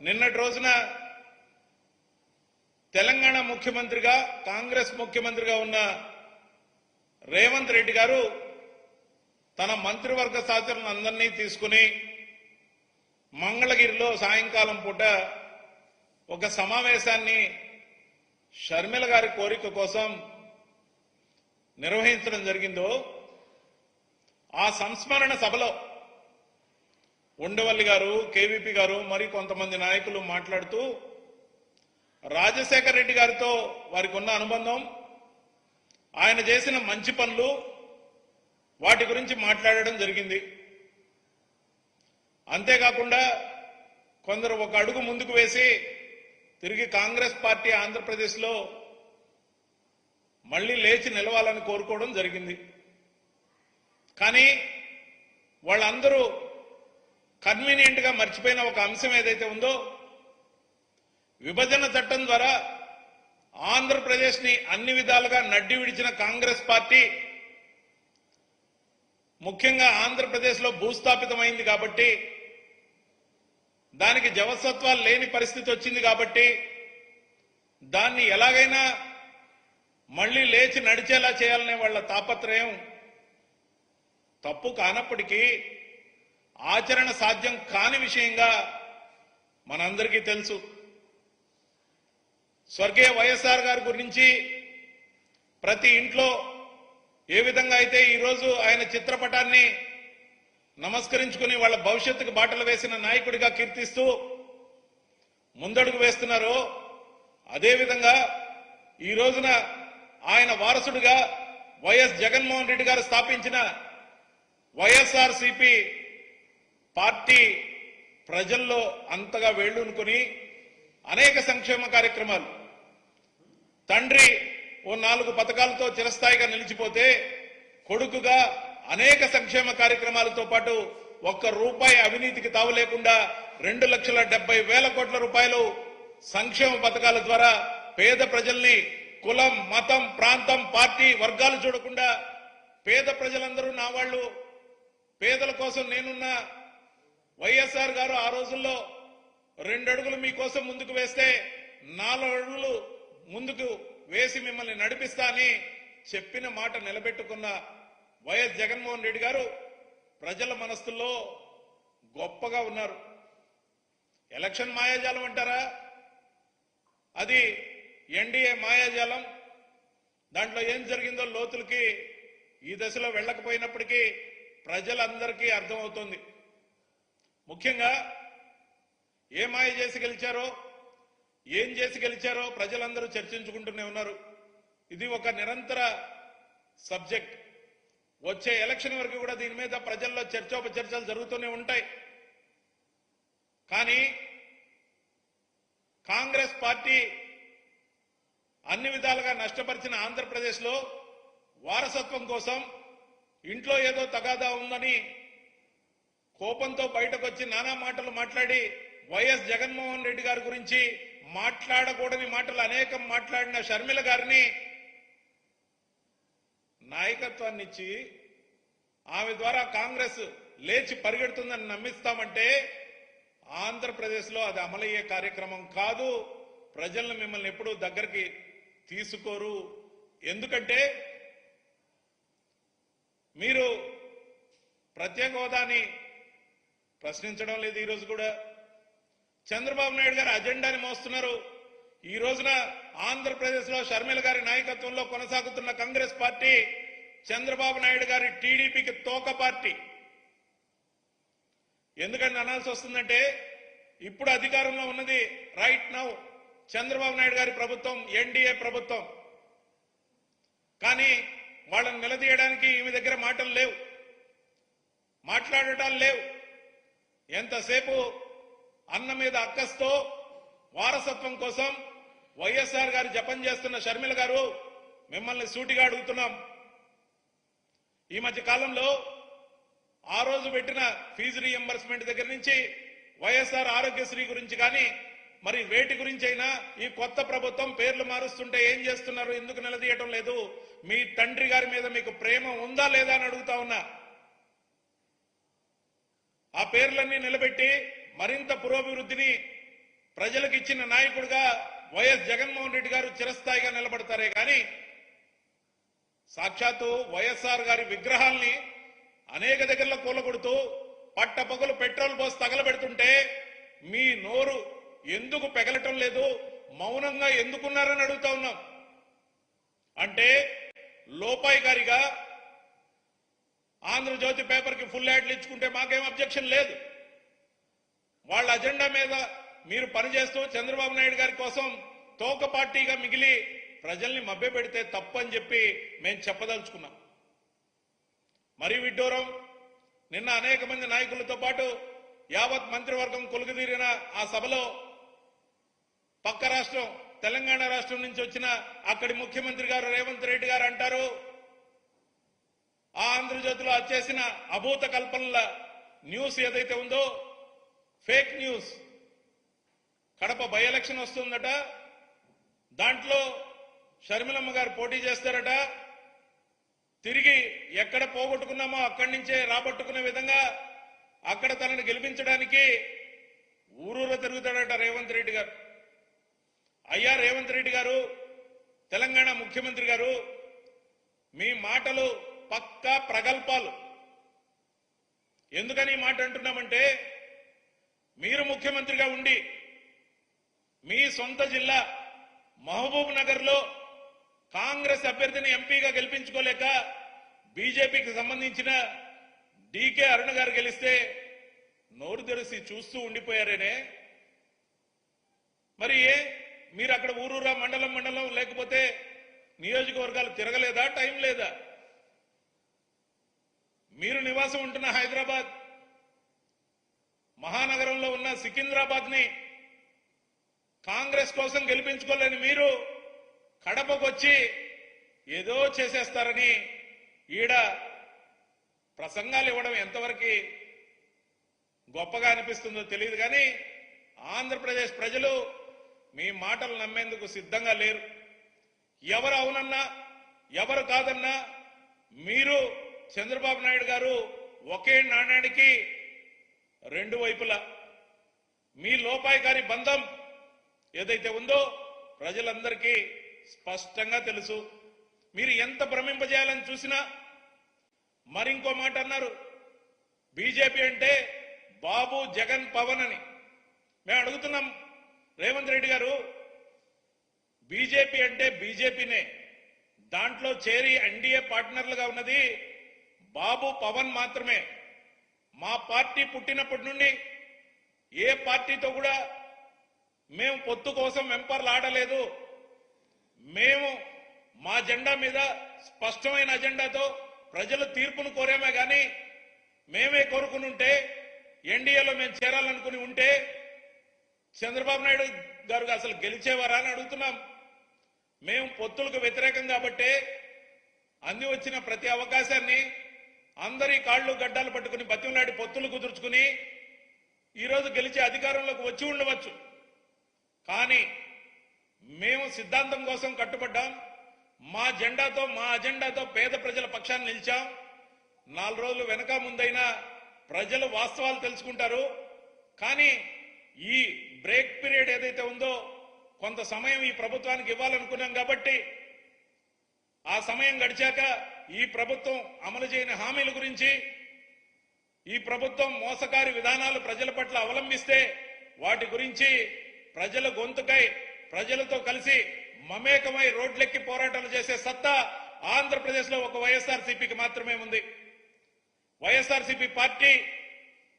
నిన్నటి రోజున తెలంగాణ ముఖ్యమంత్రిగా కాంగ్రెస్ ముఖ్యమంత్రిగా ఉన్న రేవంత్ రెడ్డి గారు తన మంత్రివర్గ సహచరులను అందరినీ తీసుకుని మంగళగిరిలో సాయంకాలం పూట ఒక సమావేశాన్ని షర్మిల గారి కోరిక కోసం నిర్వహించడం జరిగిందో ఆ సంస్మరణ సభలో ఉండవల్లి గారు, కేవీపీ గారు, మరి కొంతమంది నాయకులు మాట్లాడుతూ రాజశేఖర్ రెడ్డి గారితో వారికి ఉన్న అనుబంధం, ఆయన చేసిన మంచి పనులు, వాటి గురించి మాట్లాడడం జరిగింది. అంతేకాకుండా కొందరు ఒక అడుగు ముందుకు వేసి తిరిగి కాంగ్రెస్ పార్టీ ఆంధ్రప్రదేశ్లో మళ్లీ లేచి నిలవాలని కోరుకోవడం జరిగింది. కానీ వాళ్ళందరూ కన్వీనియంట్ గా మర్చిపోయిన ఒక అంశం ఏదైతే ఉందో, విభజన చట్టం ద్వారా ఆంధ్రప్రదేశ్ ని అన్ని విధాలుగా నడ్డి విడిచిన కాంగ్రెస్ పార్టీ ముఖ్యంగా ఆంధ్రప్రదేశ్ లో భూస్థాపితమైంది కాబట్టి, దానికి జవసత్వాలు లేని పరిస్థితి వచ్చింది కాబట్టి దాన్ని ఎలాగైనా మళ్లీ లేచి నడిచేలా చేయాలనే వాళ్ళ తాపత్రయం తప్పు కానప్పటికీ ఆచరణ సాధ్యం కాని విషయంగా మనందరికీ తెలుసు. స్వర్గీయ వైఎస్ఆర్ గారి గురించి ప్రతి ఇంట్లో ఏ విధంగా అయితే ఈరోజు ఆయన చిత్రపటాన్ని నమస్కరించుకుని వాళ్ళ భవిష్యత్తుకు బాటలు వేసిన నాయకుడిగా కీర్తిస్తూ ముందడుగు వేస్తున్నారో, అదేవిధంగా ఈ రోజున ఆయన వారసుడిగా వైఎస్ జగన్మోహన్ రెడ్డి గారు స్థాపించిన వైఎస్ఆర్సీపీ పార్టీ ప్రజల్లో అంతగా వేళ్లూనుకొని అనేక సంక్షేమ కార్యక్రమాలు, తండ్రి ఓ 4 పథకాలతో చిరస్థాయిగా నిలిచిపోతే కొడుకుగా అనేక సంక్షేమ కార్యక్రమాలతో పాటు ₹1 అవినీతికి తావు లేకుండా 2,70,000 కోట్ల రూపాయలు సంక్షేమ పథకాల ద్వారా పేద ప్రజల్ని కులం, మతం, ప్రాంతం, పార్టీ, వర్గాలు చూడకుండా పేద ప్రజలందరూ నా వాళ్ళు, పేదల కోసం నేనున్నా, వైఎస్ఆర్ గారు ఆ రోజుల్లో 2 అడుగులు మీకోసం ముందుకు వేస్తే 4 అడుగులు ముందుకు వేసి మిమ్మల్ని నడిపిస్తా అని చెప్పిన మాట నిలబెట్టుకున్న వైఎస్ జగన్మోహన్ రెడ్డి గారు ప్రజల మనస్సుల్లో గొప్పగా ఉన్నారు. ఎలక్షన్ మాయాజాలం అంటారా? అది ఎన్డీఏ మాయాజాలం. దాంట్లో ఏం జరిగిందో లోతులకి ఈ దశలో వెళ్ళకపోయినప్పటికీ ప్రజలందరికీ అర్థమవుతోంది. ముఖ్యంగా ఏ మాయ చేసి గెలిచారో, ఏం చేసి గెలిచారో ప్రజలందరూ చర్చించుకుంటూనే ఉన్నారు. ఇది ఒక నిరంతర సబ్జెక్ట్. వచ్చే ఎలక్షన్ వరకు కూడా దీని మీద ప్రజల్లో చర్చోపచర్చలు జరుగుతూనే ఉంటాయి. కానీ కాంగ్రెస్ పార్టీ అన్ని విధాలుగా నష్టపరిచిన ఆంధ్రప్రదేశ్లో వారసత్వం కోసం ఇంట్లో ఏదో తగాదా ఉందని కోపంతో బయటకు వచ్చి నానా మాటలు మాట్లాడి వైఎస్ జగన్మోహన్ రెడ్డి గారి గురించి మాట్లాడకూడని మాటలు అనేకం మాట్లాడిన షర్మిల గారిని నాయకత్వాన్ని ఇచ్చి ఆమె ద్వారా కాంగ్రెస్ లేచి పరిగెడుతుందని నమ్మిస్తామంటే ఆంధ్రప్రదేశ్లో అది అమలయ్యే కార్యక్రమం కాదు. ప్రజలను మిమ్మల్ని ఎప్పుడూ దగ్గరికి తీసుకోరు. ఎందుకంటే మీరు ప్రత్యేక హోదాని ప్రశ్నించడం లేదు. ఈరోజు కూడా చంద్రబాబు నాయుడు గారి అజెండాని మోస్తున్నారు. ఈ రోజున ఆంధ్రప్రదేశ్ లో షర్మిల గారి నాయకత్వంలో కొనసాగుతున్న కాంగ్రెస్ పార్టీ చంద్రబాబు నాయుడు గారి టీడీపీకి తోక పార్టీ. ఎందుకని అనాల్సి వస్తుందంటే, ఇప్పుడు అధికారంలో ఉన్నది రైట్ నౌ చంద్రబాబు నాయుడు గారి ప్రభుత్వం, ఎన్డీఏ ప్రభుత్వం. కానీ వాళ్ళని నిలదీయడానికి ఈమె దగ్గర మాటలు లేవు, మాట్లాడటాలు లేవు. ఎంతసేపు అన్న మీద అక్కస్తో వారసత్వం కోసం వైఎస్ఆర్ గారు జపం చేస్తున్న షర్మిల గారు, మిమ్మల్ని సూటిగా అడుగుతున్నాం. ఈ మధ్య కాలంలో ఆ రోజు పెట్టిన ఫీజు రీఎంబర్స్మెంట్ దగ్గర నుంచి వైఎస్ఆర్ ఆరోగ్యశ్రీ గురించి కానీ మరి వేటి గురించి అయినా ఈ కొత్త ప్రభుత్వం పేర్లు మారుస్తుంటే ఏం చేస్తున్నారు, ఎందుకు నిలదీయటం లేదు? మీ తండ్రి గారి మీద మీకు ప్రేమ ఉందా లేదా అని అడుగుతా ఉన్నా. ఆ పేర్లన్నీ నిలబెట్టి మరింత పురోభివృద్ధిని ప్రజలకు ఇచ్చిన నాయకుడిగా వైఎస్ జగన్మోహన్ రెడ్డి గారు చిరస్థాయిగా నిలబడతారే కానీ సాక్షాత్తు వైఎస్ఆర్ గారి విగ్రహాల్ని అనేక దగ్గరలో కూలగొడుతూ పట్టపగలు పెట్రోల్ పోసి తగలబెడుతుంటే మీ నోరు ఎందుకు పెగలటం లేదు, మౌనంగా ఎందుకున్నారని అడుగుతా ఉన్నాం. అంటే లోపాయికారిగా ఆంధ్రజ్యోతి పేపర్కి ఫుల్ యాడ్లు ఇచ్చుకుంటే మాకేం అబ్జెక్షన్ లేదు. వాళ్ళ అజెండా మీద మీరు పనిచేస్తూ చంద్రబాబు నాయుడు గారి కోసం తోక పార్టీగా మిగిలి ప్రజల్ని మభ్యపెడితే తప్పని చెప్పి మేము చెప్పదలుచుకున్నాం. మరీ విడ్డూరం, నిన్న అనేక మంది నాయకులతో పాటు యావత్ మంత్రివర్గం కొలుగుదీరిన ఆ సభలో పక్క రాష్ట్రం తెలంగాణ రాష్ట్రం నుంచి వచ్చిన అక్కడి ముఖ్యమంత్రి గారు రేవంత్ రెడ్డి గారు అంటారు, ఆ ఆంధ్రజ్యోతిలో చేసిన అభూత కల్పనల న్యూస్ ఏదైతే ఉందో fake news. Kadapa by election వస్తుందట, దాంట్లో షర్మిలమ్మ గారు పోటీ చేస్తారట, తిరిగి ఎక్కడ పోగొట్టుకున్నామో అక్కడి నుంచే రాబట్టుకునే విధంగా అక్కడ తనను గెలిపించడానికి ఊరూర తిరుగుతాడట రేవంత్ రెడ్డి గారు. అయ్యా రేవంత్ రెడ్డి గారు, తెలంగాణ ముఖ్యమంత్రి గారు, మీ మాటలు పక్కా ప్రగల్భాలు. ఎందుకని ఈ మాట అంటున్నామంటే, మీరు ముఖ్యమంత్రిగా ఉండి మీ సొంత జిల్లా మహబూబ్ నగర్ లో కాంగ్రెస్ అభ్యర్థిని ఎంపీగా గెలిపించుకోలేక బీజేపీకి సంబంధించిన డీకే అరుణ గారు గెలిస్తే నోరు తెరిసి చూస్తూ ఉండిపోయారేనే. మరి మీరు అక్కడ ఊరూరా మండలం మండలం లేకపోతే నియోజకవర్గాలు తిరగలేదా, టైం లేదా? మీరు నివాసం ఉంటున్న హైదరాబాద్ మహానగరంలో ఉన్న సికింద్రాబాద్ ని కాంగ్రెస్ కోసం గెలిపించుకోలేని మీరు కడపకు వచ్చి ఏదో చేసేస్తారని ఈడ ప్రసంగాలు ఇవ్వడం ఎంతవరకు గొప్పగా అనిపిస్తుందో తెలియదు. కానీ ఆంధ్రప్రదేశ్ ప్రజలు మీ మాటలు నమ్మేందుకు సిద్ధంగా లేరు. ఎవరు అవునన్నా ఎవరు కాదన్నా మీరు చంద్రబాబు నాయుడు గారు ఒకే నాణ్యానికి రెండు వైపులా. మీ లోపాయికారి బంధం ఏదైతే ఉందో ప్రజలందరికీ స్పష్టంగా తెలుసు. మీరు ఎంత భ్రమింపజేయాలని చూసినా. మరింకో మాట అన్నారు, బీజేపీ అంటే బాబు జగన్ పవన్ అని. మేము అడుగుతున్నాం రేవంత్ రెడ్డి గారు, బీజేపీ అంటే బీజేపీనే, దాంట్లో చేరి ఎన్డీఏ పార్ట్నర్లుగా ఉన్నది బాబు పవన్ మాత్రమే. మా పార్టీ పుట్టినప్పటి నుండి ఏ పార్టీతో కూడా మేము పొత్తు కోసం వెంపర్లు ఆడలేదు. మేము మా జెండా మీద స్పష్టమైన అజెండాతో ప్రజల తీర్పును కోరామే కానీ మేమే కోరుకుని ఉంటే, ఎన్డీఏలో మేము చేరాలనుకుని ఉంటే చంద్రబాబు నాయుడు గారు అసలు గెలిచేవారా అని అడుగుతున్నాం. మేము పొత్తులకు వ్యతిరేకం కాబట్టే అంది వచ్చిన ప్రతి అవకాశాన్ని అందరి కాళ్ళు గడ్డాలు పట్టుకుని బతిమలాడి పొత్తులు కుదుర్చుకుని ఈరోజు గెలిచే అధికారంలోకి వచ్చి ఉండవచ్చు. కానీ మేము సిద్ధాంతం కోసం కట్టుబడ్డాం. మా జెండాతో మా అజెండాతో పేద ప్రజల పక్షాన్ని నిలిచాం. 4 రోజులు వెనక ముందైనా ప్రజలు వాస్తవాలు తెలుసుకుంటారు. కానీ ఈ బ్రేక్ పీరియడ్ ఏదైతే ఉందో కొంత సమయం ఈ ప్రభుత్వానికి ఇవ్వాలనుకున్నాం కాబట్టి ఆ సమయం గడిచాక ఈ ప్రభుత్వం అమలు చేయని హామీల గురించి, ఈ ప్రభుత్వం మోసకారి విధానాలు ప్రజల పట్ల అవలంబిస్తే వాటి గురించి ప్రజల గొంతుకై ప్రజలతో కలిసి మమేకమై రోడ్లెక్కి పోరాటాలు చేసే సత్తా ఆంధ్రప్రదేశ్ లో ఒక వైఎస్ఆర్సీపీకి మాత్రమే ఉంది. వైఎస్ఆర్సీపీ పార్టీ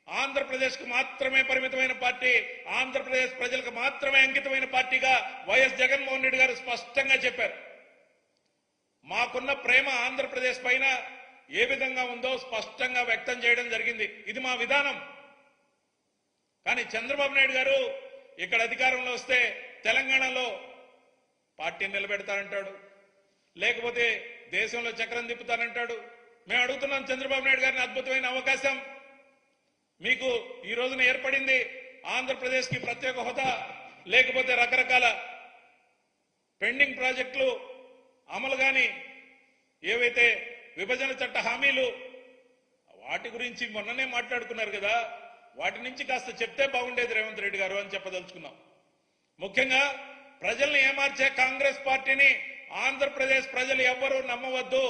ఆంధ్రప్రదేశ్ కు మాత్రమే పరిమితమైన పార్టీ, ఆంధ్రప్రదేశ్ ప్రజలకు మాత్రమే అంకితమైన పార్టీగా వైఎస్ జగన్మోహన్ రెడ్డి గారు స్పష్టంగా చెప్పారు. మాకున్న ప్రేమ ఆంధ్రప్రదేశ్ పైన ఏ విధంగా ఉందో స్పష్టంగా వ్యక్తం చేయడం జరిగింది. ఇది మా విధానం. కానీ చంద్రబాబు నాయుడు గారు ఇక్కడ అధికారంలో వస్తే తెలంగాణలో పార్టీని నిలబెడతానంటాడు, లేకపోతే దేశంలో చక్రం తిప్పుతానంటాడు. మేము అడుగుతున్నాం చంద్రబాబు నాయుడు గారిని, అద్భుతమైన అవకాశం మీకు ఈ రోజున ఏర్పడింది. ఆంధ్రప్రదేశ్ కి ప్రత్యేక హోదా, లేకపోతే రకరకాల పెండింగ్ ప్రాజెక్టులు అమలు గాని ఏవైతే విభజన చట్ట హామీలు వాటి గురించి మొన్ననే మాట్లాడుకున్నారు కదా, వాటి నుంచి కాస్త చెప్తే బాగుండేది రేవంత్ రెడ్డి గారు అని చెప్పదలుచుకున్నాం. ముఖ్యంగా ప్రజల్ని ఏమార్చే కాంగ్రెస్ పార్టీని ఆంధ్రప్రదేశ్ ప్రజలు ఎవ్వరూ నమ్మవద్దు.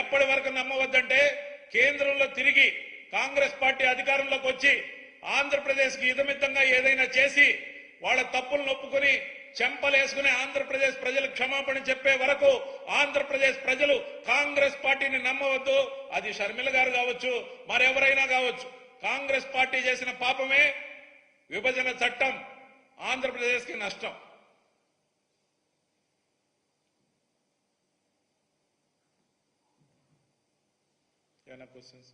ఎప్పటి వరకు నమ్మవద్దంటే కేంద్రంలో తిరిగి కాంగ్రెస్ పార్టీ అధికారంలోకి వచ్చి ఆంధ్రప్రదేశ్ కి ఇదమిద్దంగా ఏదైనా చేసి వాళ్ళ తప్పులను ఒప్పుకొని చెంపలేసుకుని ఆంధ్రప్రదేశ్ ప్రజలు క్షమాపణ చెప్పే వరకు ఆంధ్రప్రదేశ్ ప్రజలు కాంగ్రెస్ పార్టీని నమ్మవద్దు. అది షర్మిల గారు కావచ్చు, మరెవరైనా కావచ్చు. కాంగ్రెస్ పార్టీ చేసిన పాపమే విభజన చట్టం ఆంధ్రప్రదేశ్ కి నష్టం. ఏమైనా క్వశ్చన్స్?